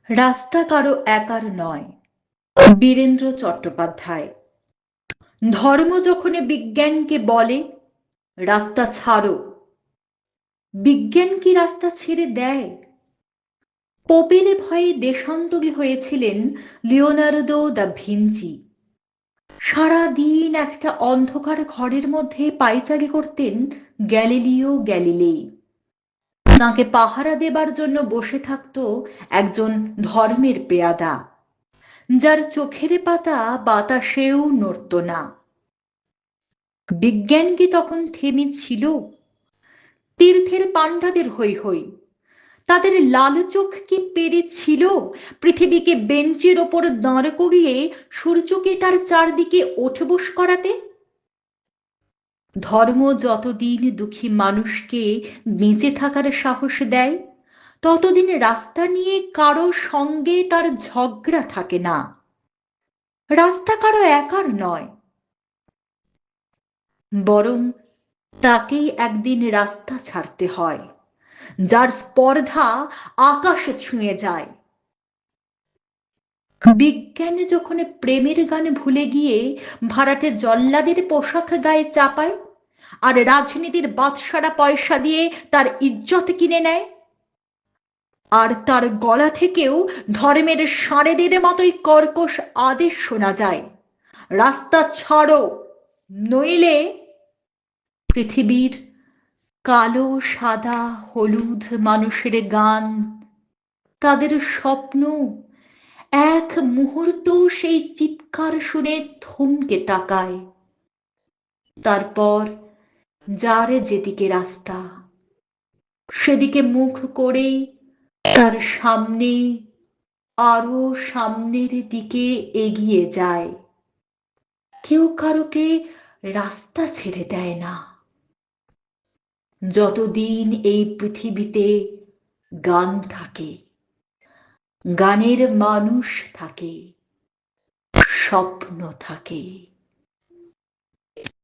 রাস্তা কারো একার নয়। বীরেন্দ্র চট্টোপাধ্যায়। ধর্ম যখন বিজ্ঞানকে বলে রাস্তা ছাড়ো, বিজ্ঞান কি রাস্তা ছেড়ে দেয়? পোপের ভয়ে দেশান্তরী হয়েছিলেন লিওনার্দো দা ভিঞ্চি। সারাদিন একটা অন্ধকার ঘরের মধ্যে পায়চারি করতেন গ্যালিলিও গ্যালিলেই। তাঁকে পাহারা দেবার জন্য বসে থাকত একজন ধর্মের পেয়াদা, যার চোখের পাতা বাতাসেও নড়ত না। বিজ্ঞান কি তখন থেমে ছিল? তীর্থের পাণ্ডাদের হৈ হৈ, তাদের লাল চোখ কি পেরেছিল পৃথিবীকে বেঞ্চের ওপর দাঁড় করিয়ে সূর্যকে তার চারদিকে ওঠবোস করাতে? ধর্ম যতদিন দুঃখী মানুষকে বেঁচে থাকার সাহস দেয়, ততদিন রাস্তা নিয়ে কারো সঙ্গে তার ঝগড়া থাকে না। রাস্তা কারো একার নয়, বরং তাকেই একদিন রাস্তা ছাড়তে হয়, যার স্পর্ধা আকাশ ছুঁয়ে যায়। বিজ্ঞান যখন প্রেমের গান ভুলে গিয়ে ভাড়াটে জল্লাদের পোশাক গায়ে চাপায়, আর রাজনীতির বাদশারা পয়সা দিয়ে তার ইজ্জত কিনে নেয়, আর তার গলা থেকেও ধর্মের ষাঁড়েদের মতোই কর্কশ আদেশ শোনা যায়, রাস্তা ছাড়ো, নইলে। পৃথিবীর কালো সাদা হলুদ মানুষের গান, তাদের স্বপ্ন এক মুহূর্ত সেই চিৎকার শুনে থমকে তাকায়। তারপর যার যেদিকে রাস্তা, সেদিকে মুখ করে তার সামনে, আরো সামনের দিকে এগিয়ে যায়। কেউ কারোকে রাস্তা ছেড়ে দেয় না। যতদিন এই পৃথিবীতে গান থাকে, গানের মানুষ থাকে, স্বপ্ন থাকে।